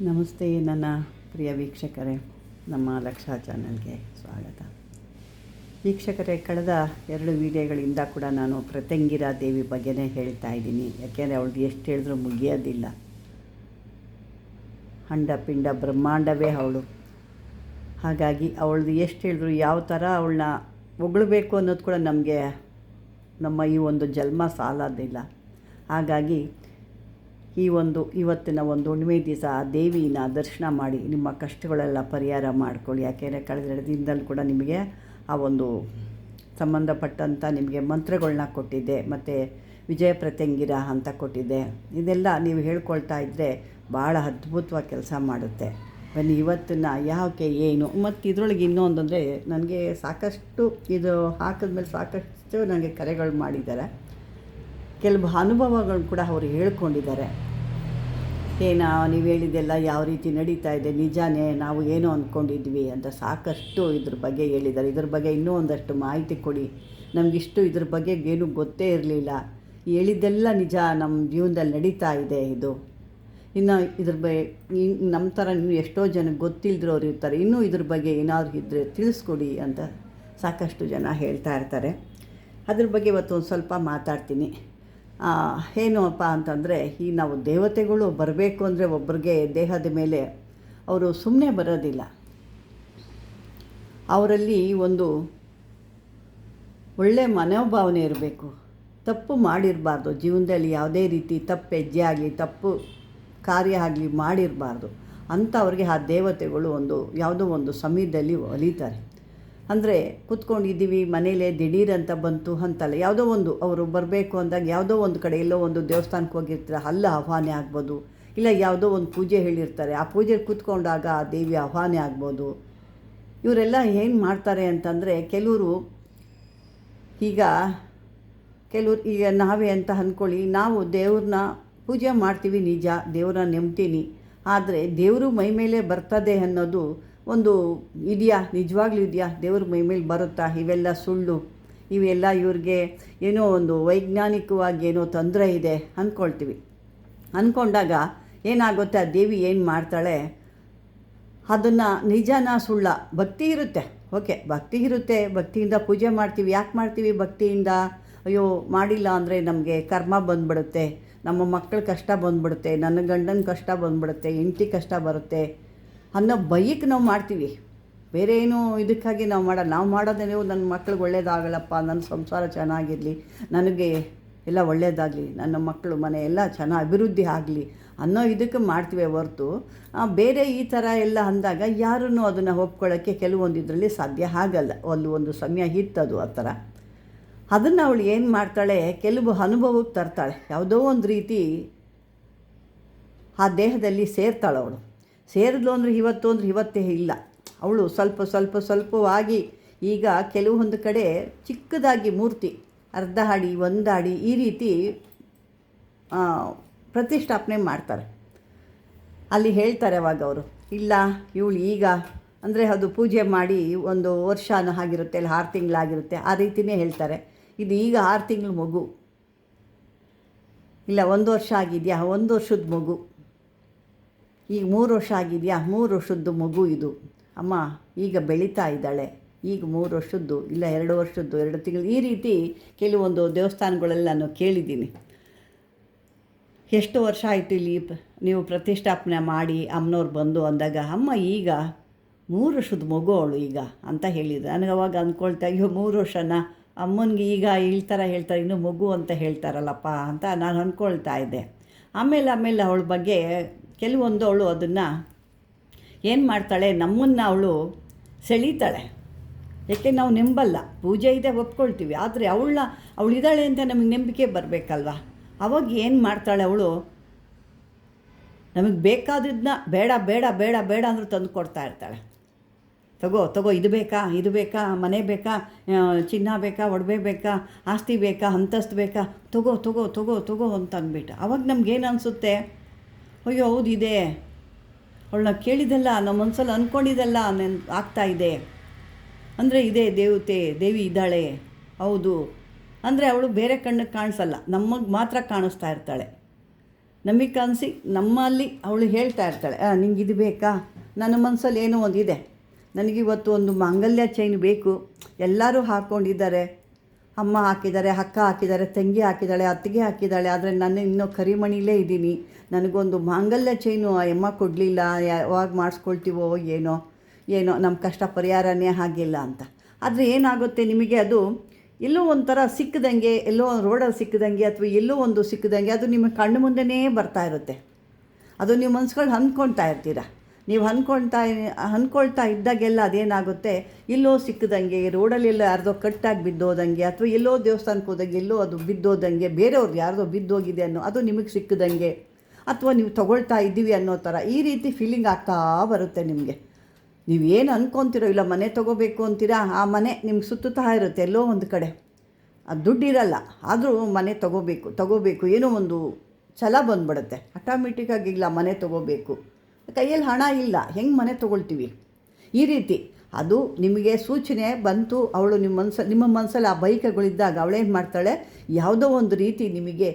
ನಮಸ್ತೆ ನನ್ನ ಪ್ರಿಯ ವೀಕ್ಷಕರೇ, ನಮ್ಮ ಲಕ್ಷ ಚಾನಲ್ಗೆ ಸ್ವಾಗತ. ವೀಕ್ಷಕರೇ, ಕಳೆದ 2 ವಿಡಿಯೋಗಳಿಂದ ಕೂಡ ನಾನು ಪ್ರತ್ಯಂಗಿರಾ ದೇವಿ ಬಗ್ಗೆನೇ ಹೇಳ್ತಾ ಇದ್ದೀನಿ. ಯಾಕೆಂದರೆ ಅವಳದು ಎಷ್ಟು ಹೇಳಿದ್ರೂ ಮುಗಿಯೋದಿಲ್ಲ. ಅಂಡ ಪಿಂಡ ಬ್ರಹ್ಮಾಂಡವೇ ಅವಳು. ಹಾಗಾಗಿ ಅವಳದು ಎಷ್ಟು ಹೇಳಿದ್ರು ಯಾವ ಥರ ಅವಳನ್ನ ಹೊಗಳಬೇಕು ಅನ್ನೋದು ಕೂಡ ನಮಗೆ ನಮ್ಮ ಈ ಒಂದು ಜನ್ಮ ಸಾಲೋದಿಲ್ಲ. ಹಾಗಾಗಿ ಇವತ್ತಿನ ಒಂದು ಹುಣ್ಣಿಮೆ ದಿವಸ ದೇವಿನ ದರ್ಶನ ಮಾಡಿ ನಿಮ್ಮ ಕಷ್ಟಗಳೆಲ್ಲ ಪರಿಹಾರ ಮಾಡ್ಕೊಳ್ಳಿ. ಯಾಕೆಂದರೆ ಕಳೆದ 2 ದಿನದಲ್ಲಿ ಕೂಡ ನಿಮಗೆ ಆ ಒಂದು ಸಂಬಂಧಪಟ್ಟಂಥ ನಿಮಗೆ ಮಂತ್ರಗಳನ್ನ ಕೊಟ್ಟಿದ್ದೆ, ಮತ್ತು ವಿಜಯ ಪ್ರತ್ಯಂಗಿರಾ ಅಂತ ಕೊಟ್ಟಿದ್ದೆ. ಇದೆಲ್ಲ ನೀವು ಹೇಳ್ಕೊಳ್ತಾ ಇದ್ದರೆ ಭಾಳ ಅದ್ಭುತವಾಗಿ ಕೆಲಸ ಮಾಡುತ್ತೆ. ಬನ್ನಿ ಇವತ್ತಿನ ಯಾಕೆ ಏನು ಮತ್ತು ಇದರೊಳಗೆ ಇನ್ನೊಂದಂದರೆ, ನನಗೆ ಸಾಕಷ್ಟು ಇದು ಹಾಕಿದ್ಮೇಲೆ ಸಾಕಷ್ಟು ನನಗೆ ಕರೆಗಳು ಮಾಡಿದ್ದಾರೆ. ಕೆಲವು ಅನುಭವಗಳು ಕೂಡ ಅವರು ಹೇಳ್ಕೊಂಡಿದ್ದಾರೆ. ನೀವು ಹೇಳಿದ್ದೆಲ್ಲ ಯಾವ ರೀತಿ ನಡೀತಾ ಇದೆ, ನಿಜಾನೇ, ನಾವು ಏನೋ ಅಂದ್ಕೊಂಡಿದ್ವಿ ಅಂತ ಸಾಕಷ್ಟು ಇದ್ರ ಬಗ್ಗೆ ಹೇಳಿದ್ದಾರೆ. ಇದ್ರ ಬಗ್ಗೆ ಇನ್ನೂ ಒಂದಷ್ಟು ಮಾಹಿತಿ ಕೊಡಿ, ನಮಗಿಷ್ಟು ಇದ್ರ ಬಗ್ಗೆ ಏನೂ ಗೊತ್ತೇ ಇರಲಿಲ್ಲ, ಹೇಳಿದ್ದೆಲ್ಲ ನಿಜ, ನಮ್ಮ ಜೀವನದಲ್ಲಿ ನಡೀತಾ ಇದೆ ಇದು. ಇನ್ನು ಇದ್ರ ಬಗ್ಗೆ ನಮ್ಮ ಥರ ನೀವು ಎಷ್ಟೋ ಜನಕ್ಕೆ ಗೊತ್ತಿಲ್ಲದ್ರವ್ರು ಇರ್ತಾರೆ, ಇನ್ನೂ ಇದ್ರ ಬಗ್ಗೆ ಏನಾದರೂ ಇದ್ದರೆ ತಿಳಿಸ್ಕೊಡಿ ಅಂತ ಸಾಕಷ್ಟು ಜನ ಹೇಳ್ತಾ ಇರ್ತಾರೆ. ಅದ್ರ ಬಗ್ಗೆ ಇವತ್ತು ಒಂದು ಸ್ವಲ್ಪ ಮಾತಾಡ್ತೀನಿ. ಏನಪ್ಪ ಅಂತಂದರೆ, ಈ ನಾವು ದೇವತೆಗಳು ಬರಬೇಕು ಅಂದರೆ ಒಬ್ಬರಿಗೆ ದೇಹದ ಮೇಲೆ ಅವರು ಸುಮ್ಮನೆ ಬರೋದಿಲ್ಲ. ಅವರಲ್ಲಿ ಒಂದು ಒಳ್ಳೆಯ ಮನೋಭಾವನೆ ಇರಬೇಕು. ತಪ್ಪು ಮಾಡಿರಬಾರ್ದು ಜೀವನದಲ್ಲಿ, ಯಾವುದೇ ರೀತಿ ತಪ್ಪು ಹೆಜ್ಜೆ ಆಗಲಿ ತಪ್ಪು ಕಾರ್ಯ ಆಗಲಿ ಮಾಡಿರಬಾರ್ದು ಅಂತ ಅವ್ರಿಗೆ ಆ ದೇವತೆಗಳು ಯಾವುದೋ ಒಂದು ಸಮಯದಲ್ಲಿ ಒಲಿತಾರೆ. ಅಂದರೆ ಕೂತ್ಕೊಂಡಿದ್ದೀವಿ ಮನೇಲೇ ದಿಢೀರಂತ ಬಂತು ಅಂತಲ್ಲ, ಯಾವುದೋ ಒಂದು ಅವರು ಬರಬೇಕು ಅಂದಾಗ ಯಾವುದೋ ಒಂದು ಕಡೆ ಎಲ್ಲೋ ಒಂದು ದೇವಸ್ಥಾನಕ್ಕೆ ಹೋಗಿರ್ತಾರೆ, ಅಲ್ಲ ಆಹ್ವಾನ ಆಗ್ಬೋದು, ಇಲ್ಲ ಯಾವುದೋ ಒಂದು ಪೂಜೆ ಹೇಳಿರ್ತಾರೆ, ಆ ಪೂಜೆಗೆ ಕೂತ್ಕೊಂಡಾಗ ಆ ದೇವಿ ಆಹ್ವಾನ ಆಗ್ಬೋದು. ಇವರೆಲ್ಲ ಏನು ಮಾಡ್ತಾರೆ ಅಂತಂದರೆ, ಕೆಲವರು ಈಗ ನಾವೇ ಅಂತ ಅಂದ್ಕೊಳ್ಳಿ, ನಾವು ದೇವ್ರನ್ನ ಪೂಜೆ ಮಾಡ್ತೀವಿ ನಿಜ, ದೇವ್ರನ್ನ ನೆಮ್ತೀನಿ, ಆದರೆ ದೇವರು ಮೈ ಮೇಲೆ ಬರ್ತದೆ ಅನ್ನೋದು ಒಂದು ಇದೆಯಾ, ನಿಜವಾಗ್ಲೂ ಇದೆಯಾ, ದೇವ್ರ ಮೈ ಮೇಲೆ ಬರುತ್ತಾ? ಇವೆಲ್ಲ ಸುಳ್ಳು. ಇವೆಲ್ಲ ಇವ್ರಿಗೆ ಏನೋ ಒಂದು ವೈಜ್ಞಾನಿಕವಾಗಿ ಏನೋ ತೊಂದರೆ ಇದೆ ಅಂದ್ಕೊಳ್ತೀವಿ. ಅಂದ್ಕೊಂಡಾಗ ಏನಾಗುತ್ತೆ, ಆ ದೇವಿ ಏನು ಮಾಡ್ತಾಳೆ, ಅದನ್ನು ನಿಜನ ಸುಳ್ಳ, ಭಕ್ತಿ ಇರುತ್ತೆ, ಓಕೆ, ಭಕ್ತಿ ಇರುತ್ತೆ, ಭಕ್ತಿಯಿಂದ ಪೂಜೆ ಮಾಡ್ತೀವಿ. ಯಾಕೆ ಮಾಡ್ತೀವಿ ಭಕ್ತಿಯಿಂದ? ಅಯ್ಯೋ ಮಾಡಿಲ್ಲ ಅಂದರೆ ನಮಗೆ ಕರ್ಮ ಬಂದುಬಿಡುತ್ತೆ, ನಮ್ಮ ಮಕ್ಕಳ ಕಷ್ಟ ಬಂದುಬಿಡುತ್ತೆ, ನನ್ನ ಗಂಡನ ಕಷ್ಟ ಬಂದುಬಿಡುತ್ತೆ, ಹೆಂಡತಿ ಕಷ್ಟ ಬರುತ್ತೆ ಅನ್ನೋ ಭಯಕ್ಕೆ ನಾವು ಮಾಡ್ತೀವಿ. ಬೇರೆ ಏನೂ ಇದಕ್ಕಾಗಿ ನಾವು ಮಾಡಲ್ಲ. ನಾವು ಮಾಡೋದೇನೋ ನನ್ನ ಮಕ್ಳಿಗೆ ಒಳ್ಳೇದಾಗಲಪ್ಪ, ನನ್ನ ಸಂಸಾರ ಚೆನ್ನಾಗಿರಲಿ, ನನಗೆ ಎಲ್ಲ ಒಳ್ಳೆಯದಾಗಲಿ, ನನ್ನ ಮಕ್ಕಳು ಮನೆ ಎಲ್ಲ ಚೆನ್ನಾಗಿ ಅಭಿವೃದ್ಧಿ ಆಗಲಿ ಅನ್ನೋ ಇದಕ್ಕೆ ಮಾಡ್ತೀವಿ ಹೊರತು ಬೇರೆ ಈ ಥರ ಎಲ್ಲ ಅಂದಾಗ ಯಾರೂ ಅದನ್ನು ಒಪ್ಕೊಳ್ಳೋಕ್ಕೆ ಕೆಲವೊಂದು ಇದರಲ್ಲಿ ಸಾಧ್ಯ ಆಗಲ್ಲ. ಒಂದು ಸಮಯ ಇತ್ತದು ಆ ಥರ. ಅದನ್ನು ಅವಳು ಏನು ಮಾಡ್ತಾಳೆ, ಕೆಲವು ಅನುಭವಕ್ಕೆ ತರ್ತಾಳೆ, ಯಾವುದೋ ಒಂದು ರೀತಿ ಆ ದೇಹದಲ್ಲಿ ಸೇರ್ತಾಳೆ. ಅವಳು ಸೇರಿದ್ಲು ಅಂದರೆ ಇವತ್ತೇ ಇಲ್ಲ. ಅವಳು ಸ್ವಲ್ಪವಾಗಿ ಈಗ ಕೆಲವೊಂದು ಕಡೆ ಚಿಕ್ಕದಾಗಿ ಮೂರ್ತಿ ಅರ್ಧ ಅಡಿ 1 ಅಡಿ ಈ ರೀತಿ ಪ್ರತಿಷ್ಠಾಪನೆ ಮಾಡ್ತಾರೆ. ಅಲ್ಲಿ ಹೇಳ್ತಾರೆ ಅವಾಗ ಅವರು, ಇಲ್ಲ ಇವಳು ಈಗ ಅಂದರೆ ಅದು ಪೂಜೆ ಮಾಡಿ 1 ವರ್ಷನೂ ಆಗಿರುತ್ತೆ, ಇಲ್ಲ 6 ತಿಂಗಳಾಗಿರುತ್ತೆ, ಆ ರೀತಿಯೇ ಹೇಳ್ತಾರೆ. ಇದು ಈಗ 6 ತಿಂಗಳ ಮಗು, ಇಲ್ಲ 1 ವರ್ಷ ಆಗಿದೆಯಾ, 1 ವರ್ಷದ ಮಗು, ಈಗ 3 ವರ್ಷ ಆಗಿದೆಯಾ, 3 ವರ್ಷದ್ದು ಮಗು ಇದು ಅಮ್ಮ, ಈಗ ಬೆಳೀತಾ ಇದ್ದಾಳೆ, ಈಗ 3 ವರ್ಷದ್ದು, ಇಲ್ಲ 2 ವರ್ಷದ್ದು, 2 ತಿಂಗಳು, ಈ ರೀತಿ ಕೆಲವೊಂದು ದೇವಸ್ಥಾನಗಳೆಲ್ಲ ನಾನು ಕೇಳಿದ್ದೀನಿ. ಎಷ್ಟು ವರ್ಷ ಆಯಿತು ಇಲ್ಲಿ ನೀವು ಪ್ರತಿಷ್ಠಾಪನೆ ಮಾಡಿ ಅಮ್ಮನವ್ರು ಬಂದು ಅಂದಾಗ, ಅಮ್ಮ ಈಗ 3 ವರ್ಷದ ಮಗು ಅವಳು ಈಗ ಅಂತ ಹೇಳಿದ್ರು. ನನಗೆ ಅವಾಗ ಅಂದ್ಕೊಳ್ತಾ, ಅಯ್ಯೋ 3 ವರ್ಷನ ಅಮ್ಮನಿಗೆ ಈಗ ಈ ಥರ ಹೇಳ್ತಾರೆ, ಇನ್ನೂ ಮಗು ಅಂತ ಹೇಳ್ತಾರಲ್ಲಪ್ಪ ಅಂತ ನಾನು ಅಂದ್ಕೊಳ್ತಾ ಇದ್ದೆ. ಆಮೇಲೆ ಅವಳ ಬಗ್ಗೆ ಕೆಲವೊಂದು ಅವಳು ಅದನ್ನು ಏನು ಮಾಡ್ತಾಳೆ, ನಮ್ಮನ್ನು ಅವಳು ಸೆಳೀತಾಳೆ. ಯಾಕೆ ನಾವು ನಂಬಲ್ಲ, ಪೂಜೆ ಇದೆ ಒಪ್ಕೊಳ್ತೀವಿ, ಆದರೆ ಅವಳಿದ್ದಾಳೆ ಅಂತ ನಮಗೆ ನಂಬಿಕೆ ಬರಬೇಕಲ್ವ. ಅವಾಗ ಏನು ಮಾಡ್ತಾಳೆ ಅವಳು, ನಮಗೆ ಬೇಕಾದದನ್ನ ಬೇಡ ಬೇಡ ಬೇಡ ಬೇಡ ಅಂದರೂ ತಂದು ಕೊಡ್ತಾ ಇರ್ತಾಳೆ. ತಗೋ ಇದು ಬೇಕಾ, ಮನೆ ಬೇಕಾ, ಚಿನ್ನ ಬೇಕಾ, ಒಡವೆ ಬೇಕಾ, ಆಸ್ತಿ ಬೇಕಾ, ಅಂತಸ್ತು ಬೇಕಾ, ತಗೋ ಅಂತ ಅಂದ್ಬಿಟ್ಟು ಅವಾಗ ನಮಗೇನು ಅನಿಸುತ್ತೆ, ಅಯ್ಯೋ ಹೌದಿದೆ, ಅವಳನ್ನ ಕೇಳಿದೆಲ್ಲ ನಮ್ಮ ಮನಸ್ಸಲ್ಲಿ ಅಂದ್ಕೊಂಡಿದ್ದೆಲ್ಲ ಆಗ್ತಾಯಿದೆ ಅಂದರೆ ಇದೇ ದೇವಿ ಇದ್ದಾಳೆ, ಹೌದು ಅಂದರೆ ಅವಳು ಬೇರೆ ಕಣ್ಣಿಗೆ ಕಾಣಿಸಲ್ಲ, ನಮಗೆ ಮಾತ್ರ ಕಾಣಿಸ್ತಾ ಇರ್ತಾಳೆ. ನಮಗೆ ಕನಸಿ ನಮ್ಮಲ್ಲಿ ಅವಳು ಹೇಳ್ತಾ ಇರ್ತಾಳೆ, ನಿಂಗೆ ಇದು ಬೇಕಾ, ನನ್ನ ಮನಸ್ಸಲ್ಲಿ ಏನೋ ಒಂದಿದೆ, ನನಗಿವತ್ತು ಒಂದು ಮಾಂಗಲ್ಯ ಚೈನ್ ಬೇಕು, ಎಲ್ಲರೂ ಹಾಕ್ಕೊಂಡಿದ್ದಾರೆ, ಅಮ್ಮ ಹಾಕಿದ್ದಾರೆ, ಅಕ್ಕ ಹಾಕಿದ್ದಾರೆ, ತಂಗಿ ಹಾಕಿದ್ದಾಳೆ, ಅತ್ತಿಗೆ ಹಾಕಿದ್ದಾಳೆ, ಆದರೆ ನಾನು ಇನ್ನೂ ಕರಿಮಣಿಲೇ ಇದ್ದೀನಿ, ನನಗೊಂದು ಮಾಂಗಲ್ಯ ಚೈನು ಆ ಅಮ್ಮ ಕೊಡಲಿಲ್ಲ, ಯಾವಾಗ ಮಾಡಿಸ್ಕೊಳ್ತೀವೋ ಏನೋ ನಮ್ಮ ಕಷ್ಟ ಪರಿಹಾರನೇ ಆಗಿಲ್ಲ ಅಂತ. ಆದರೆ ಏನಾಗುತ್ತೆ ನಿಮಗೆ, ಅದು ಎಲ್ಲೋ ಒಂಥರ ಸಿಕ್ಕದಂಗೆ, ಎಲ್ಲೋ ರೋಡಲ್ಲಿ ಸಿಕ್ಕದಂಗೆ ಅಥವಾ ಎಲ್ಲೋ ಒಂದು ಸಿಕ್ಕದಂಗೆ ಅದು ನಿಮ್ಮ ಕಣ್ಣು ಮುಂದೆನೇ ಬರ್ತಾ ಇರುತ್ತೆ. ಅದು ನೀವು ಮನ್ಸುಗಳು ಅಂದ್ಕೊಳ್ತಾ ಇರ್ತೀರ. ನೀವು ಅಂದ್ಕೊಳ್ತಾ ಇದ್ದಾಗೆಲ್ಲ ಅದೇನಾಗುತ್ತೆ, ಎಲ್ಲೋ ಸಿಕ್ಕದಂಗೆ, ರೋಡಲ್ಲೆಲ್ಲ ಯಾರ್ದೋ ಕಟ್ಟಾಗಿ ಬಿದ್ದೋದಂಗೆ ಅಥವಾ ಎಲ್ಲೋ ದೇವಸ್ಥಾನಕ್ಕೆ ಹೋದಂಗೆ ಎಲ್ಲೋ ಅದು ಬಿದ್ದೋದಂಗೆ, ಬೇರೆಯವ್ರದ್ದು ಯಾರ್ದೋ ಬಿದ್ದೋಗಿದೆ ಅನ್ನೋ ಅದು ನಿಮಗೆ ಸಿಕ್ಕದಂಗೆ, ಅಥವಾ ನೀವು ತೊಗೊಳ್ತಾ ಇದ್ದೀವಿ ಅನ್ನೋ ಥರ ಈ ರೀತಿ ಫೀಲಿಂಗ್ ಆಗ್ತಾ ಬರುತ್ತೆ ನಿಮಗೆ. ನೀವೇನು ಅಂದ್ಕೊತಿರೋ, ಇಲ್ಲ ಮನೆ ತೊಗೋಬೇಕು ಅಂತೀರಾ, ಆ ಮನೆ ನಿಮ್ಗೆ ಸುತ್ತುತ್ತಾ ಇರುತ್ತೆ ಎಲ್ಲೋ ಒಂದು ಕಡೆ, ಅದು ದುಡ್ಡಿರಲ್ಲ, ಆದರೂ ಮನೆ ತೊಗೋಬೇಕು ಏನೋ ಒಂದು ಛಲ ಬಂದುಬಿಡುತ್ತೆ ಆಟೋಮೆಟಿಕ್ಕಾಗಿ. ಇಲ್ಲ ಮನೆ ತೊಗೋಬೇಕು, ಕೈಯಲ್ಲಿ ಹಣ ಇಲ್ಲ, ಹೆಂಗೆ ಮನೆ ತೊಗೊಳ್ತೀವಿ, ಈ ರೀತಿ ಅದು ನಿಮಗೆ ಸೂಚನೆ ಬಂತು. ಅವಳು ನಿಮ್ಮ ಮನಸ್ಸಲ್ಲಿ ಆ ಬೈಕುಗಳಿದ್ದಾಗ ಅವಳೇನು ಮಾಡ್ತಾಳೆ, ಯಾವುದೋ ಒಂದು ರೀತಿ ನಿಮಗೆ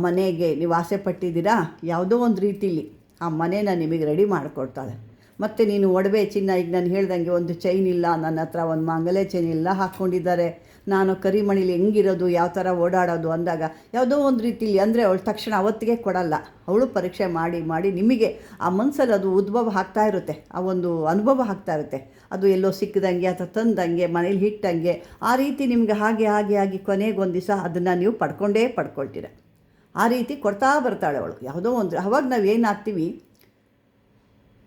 ಮನೆಗೆ ನೀವು ಆಸೆ ಪಟ್ಟಿದ್ದೀರಾ, ಯಾವುದೋ ಒಂದು ರೀತಿಲಿ ಆ ಮನೇನ ನಿಮಗೆ ರೆಡಿ ಮಾಡಿಕೊಡ್ತಾಳೆ. ಮತ್ತು ನೀನು ಒಡವೆ ಚಿನ್ನ, ಈಗ ನಾನು ಹೇಳ್ದಂಗೆ ಒಂದು ಚೈನ್ ಇಲ್ಲ ನನ್ನ ಹತ್ರ, ಒಂದು ಮಾಂಗಲ್ಯ ಚೈನ್ ಇಲ್ಲ ಹಾಕ್ಕೊಂಡಿದ್ದಾರೆ, ನಾನು ಕರಿಮಣಿಲಿ ಹೆಂಗಿರೋದು, ಯಾವ ಥರ ಓಡಾಡೋದು ಅಂದಾಗ ಯಾವುದೋ ಒಂದು ರೀತಿಲಿ, ಅಂದರೆ ಅವಳು ತಕ್ಷಣ ಅವತ್ತಿಗೆ ಕೊಡಲ್ಲ, ಅವಳು ಪರೀಕ್ಷೆ ಮಾಡಿ ನಿಮಗೆ ಆ ಮನಸ್ಸಲ್ಲಿ ಅದು ಉದ್ಭವ ಆಗ್ತಾ ಇರುತ್ತೆ, ಆ ಒಂದು ಅನುಭವ ಆಗ್ತಾ ಇರುತ್ತೆ. ಅದು ಎಲ್ಲೋ ಸಿಕ್ಕದಂಗೆ ಅಥವಾ ತಂದಂಗೆ ಮನೇಲಿ ಹಿಟ್ಟಂಗೆ, ಆ ರೀತಿ ನಿಮಗೆ ಹಾಗೆ ಕೊನೆಗೊಂದು ದಿವಸ ಅದನ್ನು ನೀವು ಪಡ್ಕೊಳ್ತೀರ. ಆ ರೀತಿ ಕೊಡ್ತಾ ಬರ್ತಾಳೆ ಅವಳು ಯಾವುದೋ ಒಂದು. ಅವಾಗ ನಾವು ಏನಾಗ್ತೀವಿ,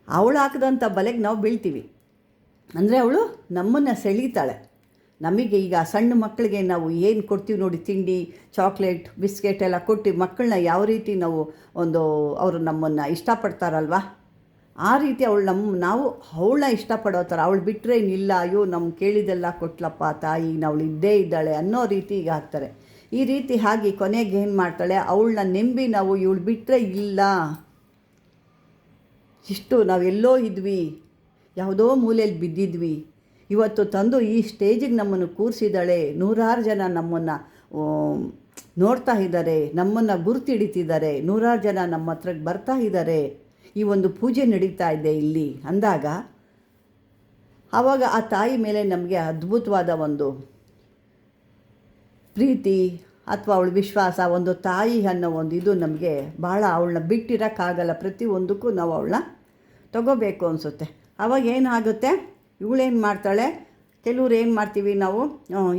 ಅವಳು ಹಾಕಿದಂಥ ಬಲೆಗೆ ನಾವು ಬೀಳ್ತೀವಿ. ಅಂದರೆ ಅವಳು ನಮ್ಮನ್ನು ಸೆಳೀತಾಳೆ. ನಮಗೆ ಈಗ ಸಣ್ಣ ಮಕ್ಕಳಿಗೆ ನಾವು ಏನು ಕೊಡ್ತೀವಿ ನೋಡಿ, ತಿಂಡಿ, ಚಾಕ್ಲೇಟ್, ಬಿಸ್ಕೆಟ್ ಎಲ್ಲ ಕೊಟ್ಟು ಮಕ್ಕಳನ್ನ ಯಾವ ರೀತಿ ನಾವು ಅವರು ನಮ್ಮನ್ನು ಇಷ್ಟಪಡ್ತಾರಲ್ವ, ಆ ರೀತಿ ನಾವು ಅವಳನ್ನ ಇಷ್ಟಪಡೋ ಥರ, ಅವಳು ಬಿಟ್ಟರೆ ಇನ್ನಿಲ್ಲ, ಅಯ್ಯೋ ನಮ್ಮ ಕೇಳಿದೆಲ್ಲ ಕೊಟ್ಲಪ್ಪ ತಾಯಿ, ಅವಳು ಇದ್ದೇ ಇದ್ದಾಳೆ ಅನ್ನೋ ರೀತಿ ಈಗ ಆಗ್ತಾರೆ. ಈ ರೀತಿ ಆಗಿ ಕೊನೆಗೆ ಏನು ಮಾಡ್ತಾಳೆ, ಅವಳನ್ನ ನೆಂಬಿ ನಾವು ಇವಳು ಬಿಟ್ಟರೆ ಇಲ್ಲ, ಇಷ್ಟು ನಾವೆಲ್ಲೋ ಇದ್ವಿ, ಯಾವುದೋ ಮೂಲೆಯಲ್ಲಿ ಬಿದ್ದಿದ್ವಿ, ಇವತ್ತು ತಂದು ಈ ಸ್ಟೇಜಿಗೆ ನಮ್ಮನ್ನು ಕೂರಿಸಿದ್ದಾಳೆ, ನೂರಾರು ಜನ ನಮ್ಮನ್ನು ನೋಡ್ತಾ ಇದ್ದಾರೆ, ನಮ್ಮನ್ನು ಗುರುತಿಡಿತಿದ್ದಾರೆ, ನೂರಾರು ಜನ ನಮ್ಮ ಹತ್ರಕ್ಕೆ ಬರ್ತಾ ಇದ್ದಾರೆ, ಈ ಒಂದು ಪೂಜೆ ನಡೀತಾ ಇದೆ ಇಲ್ಲಿ ಅಂದಾಗ, ಆವಾಗ ಆ ತಾಯಿ ಮೇಲೆ ನಮಗೆ ಅದ್ಭುತವಾದ ಒಂದು ಪ್ರೀತಿ ಅಥವಾ ಅವಳ ವಿಶ್ವಾಸ, ಒಂದು ತಾಯಿ ಅನ್ನೋ ಒಂದು ಇದು ನಮಗೆ ಭಾಳ, ಅವಳನ್ನ ಬಿಟ್ಟಿರೋಕ್ಕಾಗಲ್ಲ, ಪ್ರತಿಯೊಂದಕ್ಕೂ ನಾವು ಅವಳನ್ನ ತಗೋಬೇಕು ಅನಿಸುತ್ತೆ. ಆವಾಗ ಏನಾಗುತ್ತೆ, ಇವಳೇನು ಮಾಡ್ತಾಳೆ, ಕೆಲವ್ರು ಏನು ಮಾಡ್ತೀವಿ ನಾವು,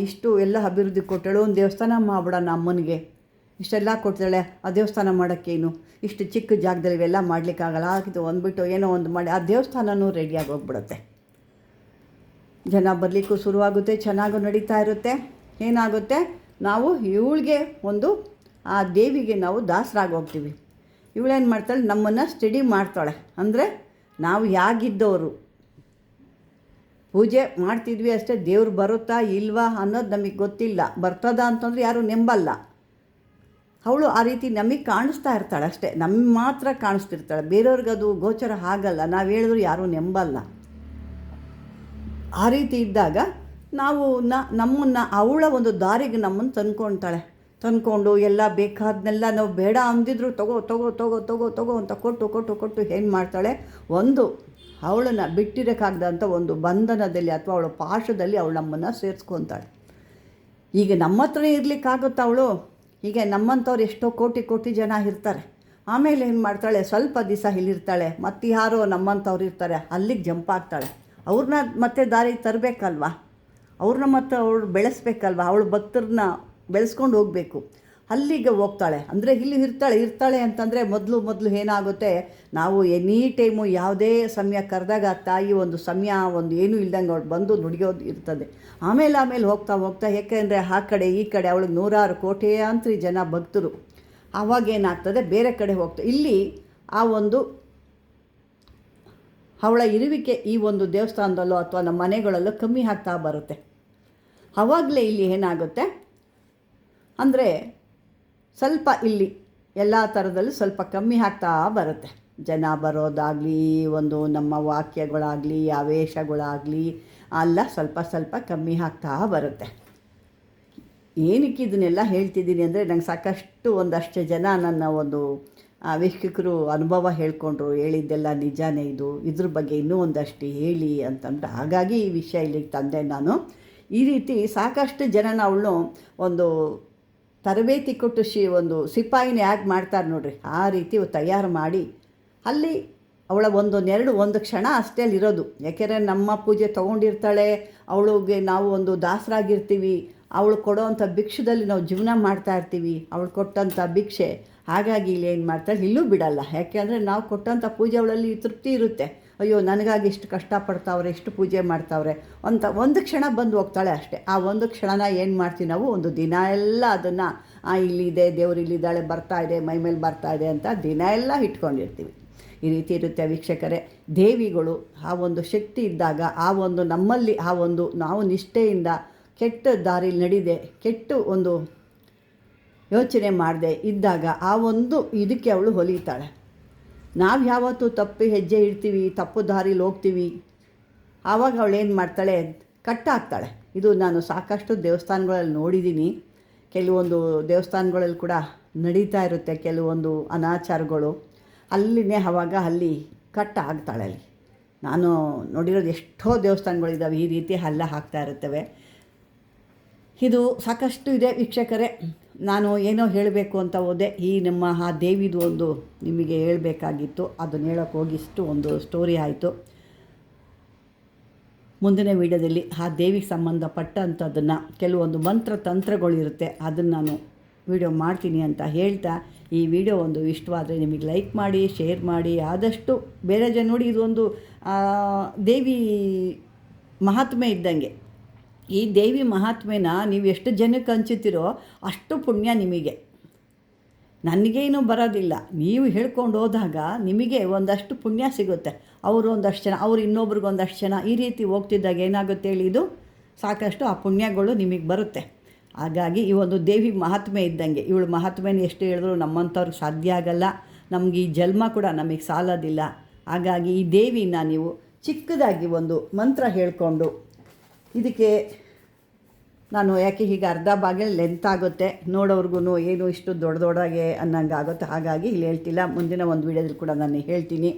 ಇಷ್ಟು ಎಲ್ಲ ಅಭಿವೃದ್ಧಿ ಕೊಟ್ಟಳು, ಒಂದು ದೇವಸ್ಥಾನ ಮಾಡ್ಬಿಡೋಣ ಅಮ್ಮನಿಗೆ, ಇಷ್ಟೆಲ್ಲ ಕೊಡ್ತಾಳೆ, ಆ ದೇವಸ್ಥಾನ ಮಾಡೋಕ್ಕೇನು, ಇಷ್ಟು ಚಿಕ್ಕ ಜಾಗದಲ್ಲಿ ಇವೆಲ್ಲ ಮಾಡಲಿಕ್ಕಾಗಲ್ಲ, ಆಗಿದ್ದು ಅಂದ್ಬಿಟ್ಟು ಏನೋ ಒಂದು ಮಾಡಿ ಆ ದೇವಸ್ಥಾನವೂ ರೆಡಿಯಾಗಿ ಹೋಗ್ಬಿಡುತ್ತೆ. ಜನ ಬರಲಿಕ್ಕೂ ಶುರುವಾಗುತ್ತೆ, ಚೆನ್ನಾಗೂ ನಡೀತಾ ಇರುತ್ತೆ. ಏನಾಗುತ್ತೆ, ನಾವು ಇವಳಿಗೆ ಒಂದು ಆ ದೇವಿಗೆ ನಾವು ದಾಸರಾಗಿ ಹೋಗ್ತೀವಿ. ಇವಳೇನು ಮಾಡ್ತಾಳೆ, ನಮ್ಮನ್ನು ಸ್ಟಡಿ ಮಾಡ್ತಾಳೆ. ಅಂದರೆ ನಾವು ಯಾಗಿದ್ದವರು ಪೂಜೆ ಮಾಡ್ತಿದ್ವಿ ಅಷ್ಟೇ, ದೇವ್ರು ಬರುತ್ತಾ ಇಲ್ವಾ ಅನ್ನೋದು ನಮಗೆ ಗೊತ್ತಿಲ್ಲ, ಬರ್ತದ ಅಂತಂದರೆ ಯಾರೂ ನಂಬಲ್ಲ. ಅವಳು ಆ ರೀತಿ ನಮಗೆ ಕಾಣಿಸ್ತಾ ಇರ್ತಾಳೆ ಅಷ್ಟೇ, ನಮಗೆ ಮಾತ್ರ ಕಾಣಿಸ್ತಿರ್ತಾಳೆ, ಬೇರೆಯವ್ರಿಗದು ಗೋಚರ ಆಗಲ್ಲ, ನಾವು ಹೇಳಿದ್ರು ಯಾರೂ ನಂಬಲ್ಲ. ಆ ರೀತಿ ಇದ್ದಾಗ ನಾವು ನಮ್ಮನ್ನು ಅವಳ ಒಂದು ದಾರಿಗೆ ನಮ್ಮನ್ನು ತಂದ್ಕೊಂಡು ಎಲ್ಲ ಬೇಕಾದನ್ನೆಲ್ಲ ನಾವು ಬೇಡ ಅಂದಿದ್ರು ತಗೋ ಅಂತ ಕೊಟ್ಟು ಏನು ಮಾಡ್ತಾಳೆ, ಒಂದು ಅವಳನ್ನು ಬಿಟ್ಟಿರೋಕ್ಕಾಗ್ದಂಥ ಒಂದು ಬಂಧನದಲ್ಲಿ ಅಥವಾ ಅವಳ ಪಾಶದಲ್ಲಿ ಅವಳು ನಮ್ಮನ್ನು ಸೇರಿಸ್ಕೊತಾಳೆ. ಈಗ ನಮ್ಮ ಹತ್ರನೇ ಇರಲಿಕ್ಕಾಗುತ್ತಾ ಅವಳು, ಈಗ ನಮ್ಮಂಥವ್ರು ಎಷ್ಟೋ ಕೋಟಿ ಜನ ಇರ್ತಾರೆ. ಆಮೇಲೆ ಏನು ಮಾಡ್ತಾಳೆ, ಸ್ವಲ್ಪ ದಿವಸ ಇಲ್ಲಿರ್ತಾಳೆ, ಮತ್ತು ಯಾರೋ ನಮ್ಮಂಥವ್ರು ಇರ್ತಾರೆ, ಅಲ್ಲಿಗೆ ಜಂಪ್ ಆಗ್ತಾಳೆ. ಅವ್ರನ್ನ ಮತ್ತೆ ದಾರಿಗೆ ತರಬೇಕಲ್ವ, ಅವ್ರನ್ನ ಮತ್ತು ಅವಳು ಬೆಳೆಸ್ಬೇಕಲ್ವ, ಅವಳು ಭಕ್ತರನ್ನ ಬೆಳೆಸ್ಕೊಂಡು ಹೋಗಬೇಕು, ಅಲ್ಲಿಗೆ ಹೋಗ್ತಾಳೆ. ಅಂದರೆ ಇಲ್ಲಿ ಇರ್ತಾಳೆ ಅಂತಂದರೆ ಮೊದಲು ಏನಾಗುತ್ತೆ, ನಾವು ಎನಿ ಟೈಮು ಯಾವುದೇ ಸಮಯ ಕರೆದಾಗ ತಾಯಿ ಒಂದು ಸಮಯ ಒಂದು ಏನೂ ಇಲ್ದಂಗೆ ಅವಳು ಬಂದು ನುಡಿಯೋದು ಇರ್ತದೆ. ಆಮೇಲೆ ಹೋಗ್ತಾ ಏಕೆಂದರೆ ಆ ಕಡೆ ಈ ಕಡೆ ಅವಳಿಗೆ ನೂರಾರು ಕೋಟ್ಯಾಂತರ ಜನ ಭಕ್ತರು. ಆವಾಗೇನಾಗ್ತದೆ, ಬೇರೆ ಕಡೆ ಹೋಗ್ತಾರೆ. ಇಲ್ಲಿ ಆ ಒಂದು ಅವಳ ಇರುವಿಕೆ ಈ ಒಂದು ದೇವಸ್ಥಾನದಲ್ಲೋ ಅಥವಾ ನಮ್ಮ ಮನೆಗಳಲ್ಲೋ ಕಮ್ಮಿ ಆಗ್ತಾ ಬರುತ್ತೆ. ಆವಾಗಲೇ ಇಲ್ಲಿ ಏನಾಗುತ್ತೆ ಅಂದರೆ ಸ್ವಲ್ಪ ಇಲ್ಲಿ ಎಲ್ಲ ಥರದಲ್ಲೂ ಸ್ವಲ್ಪ ಕಮ್ಮಿ ಆಗ್ತಾ ಬರುತ್ತೆ. ಜನ ಬರೋದಾಗಲಿ, ಒಂದು ನಮ್ಮ ವಾಕ್ಯಗಳಾಗಲಿ, ಆವೇಶಗಳಾಗಲಿ ಎಲ್ಲ ಸ್ವಲ್ಪ ಕಮ್ಮಿ ಆಗ್ತಾ ಬರುತ್ತೆ. ಏನಕ್ಕೆ ಇದನ್ನೆಲ್ಲ ಹೇಳ್ತಿದ್ದೀನಿ ಅಂದರೆ, ನಂಗೆ ಸಾಕಷ್ಟು ಒಂದಷ್ಟು ಜನ ನನ್ನ ಒಂದು ವೀಕ್ಷಕರು ಅನುಭವ ಹೇಳ್ಕೊಂಡ್ರು, ಹೇಳಿದ್ದೆಲ್ಲ ನಿಜಾನೇ ಇದ್ರ ಬಗ್ಗೆ ಇನ್ನೂ ಒಂದಷ್ಟು ಹೇಳಿ ಅಂತಂದ್ರೆ ಹಾಗಾಗಿ ಈ ವಿಷಯ ಇಲ್ಲಿಗೆ ತಂದೆ ನಾನು. ಈ ರೀತಿ ಸಾಕಷ್ಟು ಜನನ ಅವಳು ಒಂದು ತರಬೇತಿ ಕೊಟ್ಟು ಒಂದು ಸಿಪಾಯಿನ ಹೇಗೆ ಮಾಡ್ತಾರೆ ನೋಡ್ರಿ, ಆ ರೀತಿ ತಯಾರು ಮಾಡಿ ಅಲ್ಲಿ ಅವಳ ಒಂದು ಕ್ಷಣ ಅಷ್ಟೇ ಅಲ್ಲಿರೋದು. ಯಾಕೆಂದರೆ ನಮ್ಮ ಪೂಜೆ ತೊಗೊಂಡಿರ್ತಾಳೆ, ಅವಳಿಗೆ ನಾವು ಒಂದು ದಾಸರಾಗಿರ್ತೀವಿ, ಅವಳು ಕೊಡೋವಂಥ ಭಿಕ್ಷದಲ್ಲಿ ನಾವು ಜೀವನ ಮಾಡ್ತಾಯಿರ್ತೀವಿ, ಅವಳು ಕೊಟ್ಟಂಥ ಭಿಕ್ಷೆ. ಹಾಗಾಗಿ ಇಲ್ಲಿ ಏನು ಮಾಡ್ತಾಳೆ, ಇಲ್ಲೂ ಬಿಡಲ್ಲ. ಯಾಕೆಂದರೆ ನಾವು ಕೊಟ್ಟಂಥ ಪೂಜೆ ಅವಳಲ್ಲಿ ತೃಪ್ತಿ ಇರುತ್ತೆ. ಅಯ್ಯೋ ನನಗಾಗಿ ಇಷ್ಟು ಕಷ್ಟಪಡ್ತಾವ್ರೆ, ಇಷ್ಟು ಪೂಜೆ ಮಾಡ್ತಾವ್ರೆ ಅಂತ ಒಂದು ಕ್ಷಣ ಬಂದು ಹೋಗ್ತಾಳೆ ಅಷ್ಟೇ. ಆ ಒಂದು ಕ್ಷಣನ ಏನು ಮಾಡ್ತೀವಿ ನಾವು, ಒಂದು ದಿನ ಎಲ್ಲ ಅದನ್ನು ಇಲ್ಲಿದೆ, ದೇವ್ರು ಇಲ್ಲಿದ್ದಾಳೆ, ಬರ್ತಾಯಿದೆ, ಮೈ ಮೇಲೆ ಬರ್ತಾಯಿದೆ ಅಂತ ದಿನ ಎಲ್ಲ ಇಟ್ಕೊಂಡಿರ್ತೀವಿ. ಈ ರೀತಿ ಇರುತ್ತೆ ವೀಕ್ಷಕರೇ. ದೇವಿಗಳು ಆ ಒಂದು ಶಕ್ತಿ ಇದ್ದಾಗ, ಆ ಒಂದು ನಮ್ಮಲ್ಲಿ ಆ ಒಂದು ನಾವು ನಿಷ್ಠೆಯಿಂದ ಕೆಟ್ಟ ದಾರಿಲಿ ನಡಿದೆ, ಕೆಟ್ಟ ಒಂದು ಯೋಚನೆ ಮಾಡದೆ ಇದ್ದಾಗ ಆ ಒಂದು ಇದಕ್ಕೆ ಅವಳು ಹೊಲಿತಾಳೆ. ನಾವು ಯಾವತ್ತೂ ತಪ್ಪು ಹೆಜ್ಜೆ ಇಡ್ತೀವಿ, ತಪ್ಪು ದಾರಿಲಿ ಹೋಗ್ತೀವಿ, ಆವಾಗ ಅವಳು ಏನು ಮಾಡ್ತಾಳೆ, ಕಟ್ಟಾಗ್ತಾಳೆ. ಇದು ನಾನು ಸಾಕಷ್ಟು ದೇವಸ್ಥಾನಗಳಲ್ಲಿ ನೋಡಿದ್ದೀನಿ. ಕೆಲವೊಂದು ದೇವಸ್ಥಾನಗಳಲ್ಲಿ ಕೂಡ ನಡೀತಾ ಇರುತ್ತೆ ಕೆಲವೊಂದು ಅನಾಚಾರಗಳು. ಅಲ್ಲಿನೇ ಆವಾಗ ಅಲ್ಲಿ ಕಟ್ಟಾಗ್ತಾಳೆ. ಅಲ್ಲಿ ನಾನು ನೋಡಿರೋದು ಎಷ್ಟೋ ದೇವಸ್ಥಾನಗಳಿದ್ದಾವೆ ಈ ರೀತಿ ಹಲ್ಲ ಹಾಕ್ತಾ ಇರುತ್ತವೆ. ಇದು ಸಾಕಷ್ಟು ಇದೆ ವೀಕ್ಷಕರೇ. ನಾನು ಏನೋ ಹೇಳಬೇಕು ಅಂತ ಹೋದೆ, ಈ ನಮ್ಮ ಆ ದೇವಿದು ಒಂದು ನಿಮಗೆ ಹೇಳಬೇಕಾಗಿತ್ತು, ಅದನ್ನು ಹೇಳೋಕ್ಕೆ ಹೋಗಿ ಇಷ್ಟು ಒಂದು ಸ್ಟೋರಿ ಆಯಿತು. ಮುಂದಿನ ವೀಡಿಯೋದಲ್ಲಿ ಆ ದೇವಿಗೆ ಸಂಬಂಧಪಟ್ಟಂಥದ್ದನ್ನು ಕೆಲವೊಂದು ಮಂತ್ರ ತಂತ್ರಗಳಿರುತ್ತೆ, ಅದನ್ನು ನಾನು ವಿಡಿಯೋ ಮಾಡ್ತೀನಿ ಅಂತ ಹೇಳ್ತಾ, ಈ ವಿಡಿಯೋ ಒಂದು ಇಷ್ಟವಾದರೆ ನಿಮಗೆ ಲೈಕ್ ಮಾಡಿ, ಶೇರ್ ಮಾಡಿ. ಆದಷ್ಟು ಬೇರೆ ಜನ ನೋಡಿ, ಇದೊಂದು ದೇವಿ ಮಹಾತ್ಮೆ ಇದ್ದಂಗೆ. ಈ ದೇವಿ ಮಹಾತ್ಮೆನ ನೀವು ಎಷ್ಟು ಜನಕ್ಕೆ ಹಂಚುತ್ತೀರೋ ಅಷ್ಟು ಪುಣ್ಯ ನಿಮಗೆ. ನನಗೇನು ಬರೋದಿಲ್ಲ, ನೀವು ಹೇಳ್ಕೊಂಡು ಹೋದಾಗ ನಿಮಗೆ ಒಂದಷ್ಟು ಪುಣ್ಯ ಸಿಗುತ್ತೆ. ಅವರು ಒಂದಷ್ಟು ಜನ, ಅವರು ಇನ್ನೊಬ್ರಿಗೆ ಒಂದಷ್ಟು ಜನ, ಈ ರೀತಿ ಹೋಗ್ತಿದ್ದಾಗ ಏನಾಗುತ್ತೆ ಹೇಳಿ, ಇದು ಸಾಕಷ್ಟು ಆ ಪುಣ್ಯಗಳು ನಿಮಗೆ ಬರುತ್ತೆ. ಹಾಗಾಗಿ ಈ ಒಂದು ದೇವಿ ಮಹಾತ್ಮೆ ಇದ್ದಂಗೆ. ಇವಳು ಮಹಾತ್ಮೆನ ಎಷ್ಟು ಹೇಳಿದ್ರು ನಮ್ಮಂಥವ್ರಿಗೆ ಸಾಧ್ಯ ಆಗಲ್ಲ, ನಮಗೆ ಈ ಜನ್ಮ ಕೂಡ ನಮಗೆ ಸಾಲೋದಿಲ್ಲ. ಹಾಗಾಗಿ ಈ ದೇವಿನ ನೀವು ಚಿಕ್ಕದಾಗಿ ಒಂದು ಮಂತ್ರ ಹೇಳಿಕೊಂಡು, ಇದಕ್ಕೆ ನಾನು ಯಾಕೆ ಹೀಗೆ ಅರ್ಧ ಭಾಗ ಲೆಂತ್ ಆಗುತ್ತೆ, ನೋಡೋರ್ಗು ಏನು ಇಷ್ಟು ದೊಡ್ಡದಾಗೆ ಅನ್ನಂಗೆ ಆಗುತ್ತೆ. ಹಾಗಾಗಿ ಇಲ್ಲಿ ಹೇಳ್ತಿಲ್ಲ, ಮುಂದಿನ ಒಂದು ವೀಡಿಯೋದಲ್ಲಿ ಕೂಡ ನಾನು ಹೇಳ್ತೀನಿ,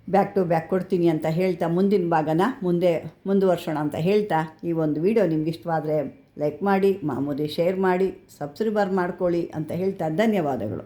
ಬ್ಯಾಕ್ ಟು ಬ್ಯಾಕ್ ಕೊಡ್ತೀನಿ ಅಂತ ಹೇಳ್ತಾ ಮುಂದಿನ ಭಾಗನ ಮುಂದುವರ್ಸೋಣ ಅಂತ ಹೇಳ್ತಾ, ಈ ಒಂದು ವಿಡಿಯೋ ನಿಮ್ಗೆ ಇಷ್ಟವಾದರೆ ಲೈಕ್ ಮಾಡಿ, ಮಾಮೂಲಿ ಶೇರ್ ಮಾಡಿ, ಸಬ್ಸ್ಕ್ರೈಬರ್ ಮಾಡ್ಕೊಳ್ಳಿ ಅಂತ ಹೇಳ್ತಾ ಧನ್ಯವಾದಗಳು.